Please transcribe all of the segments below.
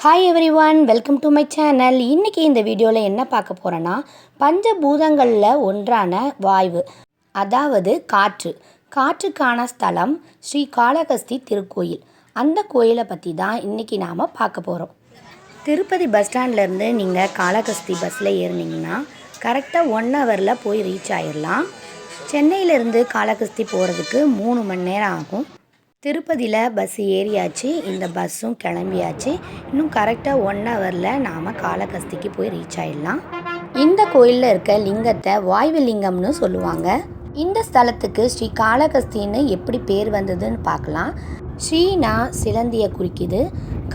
Hi everyone, welcome to my channel. இன்றைக்கி இந்த வீடியோவில் என்ன பார்க்க போகிறேன்னா, பஞ்சபூதங்களில் ஒன்றான வாயு, அதாவது காற்றுக்கான ஸ்தலம் ஸ்ரீ காளகஸ்தி திருக்கோயில். அந்த கோயிலை பற்றி தான் இன்றைக்கி நாம் பார்க்க போகிறோம். திருப்பதி பஸ் ஸ்டாண்ட்லேருந்து நீங்கள் காளகஸ்தி பஸ்ஸில் ஏறினீங்கன்னா கரெக்டாக 1 ஹவரில் போய் ரீச் ஆகிடலாம். சென்னையிலேருந்து காளகஸ்தி போகிறதுக்கு 3 மணி நேரம் ஆகும். திருப்பதியில் பஸ் ஏறியாச்சு, இந்த பஸ்ஸும் கிளம்பியாச்சு. இன்னும் கரெக்டாக 1 ஹவரில் நாம் காளகஸ்திக்கு போய் ரீச் ஆகிடலாம். இந்த கோயிலில் இருக்க லிங்கத்தை வாயு லிங்கம்னு சொல்லுவாங்க. இந்த ஸ்தலத்துக்கு ஸ்ரீ காளகஸ்தின்னு எப்படி பேர் வந்ததுன்னு பார்க்கலாம். ஸ்ரீனா சிலந்தியை குறிக்குது,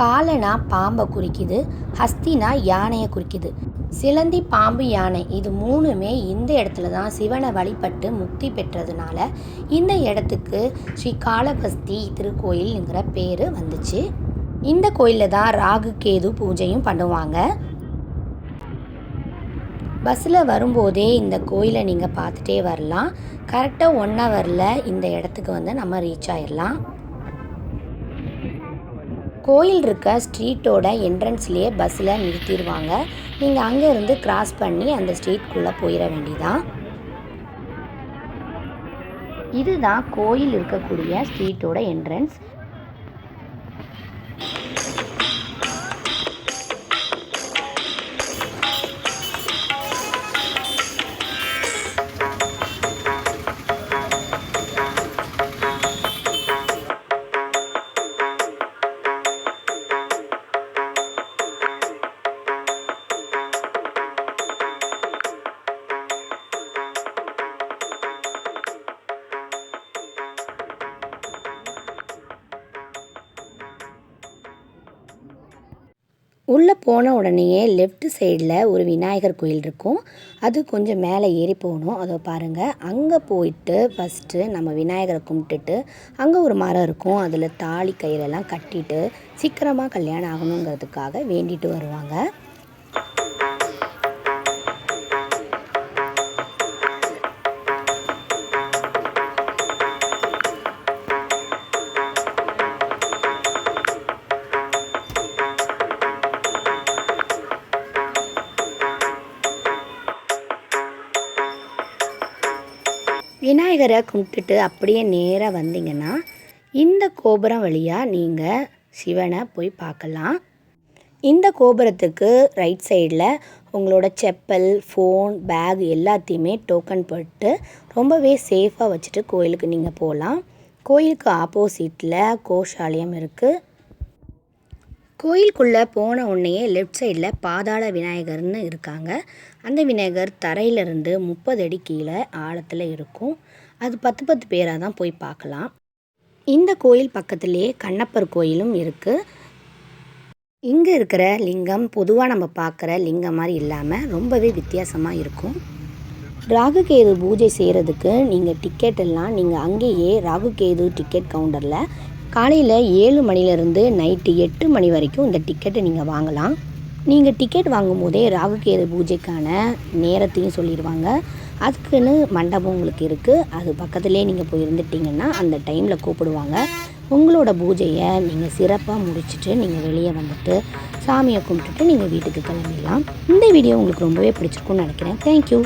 காலனா பாம்பை குறிக்குது, ஹஸ்தினா யானையை குறிக்குது. சிலந்தி, பாம்பு, யானை இது 3மே இந்த இடத்துல தான் சிவனை வழிபட்டு முக்தி பெற்றதுனால இந்த இடத்துக்கு ஸ்ரீ காளகஸ்தி திருக்கோயில்ங்கிற பேர் வந்துச்சு. இந்த கோயிலில் தான் ராகு கேது பூஜையும் பண்ணுவாங்க. பஸ்ஸில் வரும்போதே இந்த கோயிலை நீங்கள் பார்த்துட்டே வரலாம். கரெக்டாக 1 ஹவரில் இந்த இடத்துக்கு வந்து நம்ம ரீச் ஆகிடலாம். கோயில் இருக்க ஸ்ட்ரீட்டோட என்ட்ரன்ஸ்லேயே பஸ்ஸில் நிறுத்திடுவாங்க. நீங்கள் அங்கேருந்து கிராஸ் பண்ணி அந்த ஸ்ட்ரீட்குள்ளே போயிட வேண்டியதான். இதுதான் கோயில் இருக்கக்கூடிய ஸ்ட்ரீட்டோட என்ட்ரன்ஸ். உள்ளே போன உடனேயே லெஃப்ட் சைடில் ஒரு விநாயகர் கோயில் இருக்கும். அது கொஞ்சம் மேலே ஏறி போகணும். அதை பாருங்கள். அங்கே போயிட்டு ஃபஸ்ட்டு நம்ம விநாயகரை கும்பிட்டுட்டு அங்கே ஒரு மரம் இருக்கும். அதில் தாலி கயிறெல்லாம் கட்டிட்டு சீக்கிரமாக கல்யாணம் ஆகணுங்கிறதுக்காக வேண்டிட்டு வருவாங்க. விநாயகரை கும்பிட்டுட்டு அப்படியே நேராக வந்தீங்கன்னா இந்த கோபுரம் வழியாக நீங்கள் சிவனை போய் பார்க்கலாம். இந்த கோபுரத்துக்கு ரைட் சைடில் உங்களோட செப்பல், ஃபோன், பேக் எல்லாத்தையுமே டோக்கன் போட்டு ரொம்பவே சேஃபாக வச்சுட்டு கோயிலுக்கு நீங்கள் போகலாம். கோயிலுக்கு ஆப்போசிட்டில் கோஷாலயம் இருக்குது. கோயிலுக்குள்ளே போன உடனேயே லெஃப்ட் சைடில் பாதாள விநாயகர்னு இருக்காங்க. அந்த விநாயகர் தரையிலிருந்து 30 அடி கீழே ஆழத்தில் இருக்கும். அது 10 பேராக தான் போய் பார்க்கலாம். இந்த கோயில் பக்கத்துலேயே கண்ணப்பர் கோயிலும் இருக்குது. இங்கே இருக்கிற லிங்கம் பொதுவாக நம்ம பார்க்குற லிங்கம் மாதிரி இல்லாமல் ரொம்பவே வித்தியாசமாக இருக்கும். ராகு கேது பூஜை செய்கிறதுக்கு நீங்கள் டிக்கெட் எல்லாம் நீங்கள் அங்கேயே ராகு கேது டிக்கெட் கவுண்டரில் காலையில் 7 மணிலேருந்து நைட்டு 8 மணி வரைக்கும் இந்த டிக்கெட்டை நீங்கள் வாங்கலாம். நீங்கள் டிக்கெட் வாங்கும் போதே ராகுகேது பூஜைக்கான நேரத்தையும் சொல்லிடுவாங்க. அதுக்குன்னு மண்டபம் உங்களுக்கு இருக்குது. அது பக்கத்துலேயே நீங்கள் போய் இருந்துட்டிங்கன்னா அந்த டைமில் கூப்பிடுவாங்க. உங்களோட பூஜையை நீங்கள் சிறப்பாக முடிச்சுட்டு நீங்கள் வெளியே வந்துட்டு சாமியை கும்பிட்டுட்டு நீங்கள் வீட்டுக்கு கிளம்பிடலாம். இந்த வீடியோ உங்களுக்கு ரொம்பவே பிடிச்சிருக்குன்னு நினைக்கிறேன். தேங்க்யூ.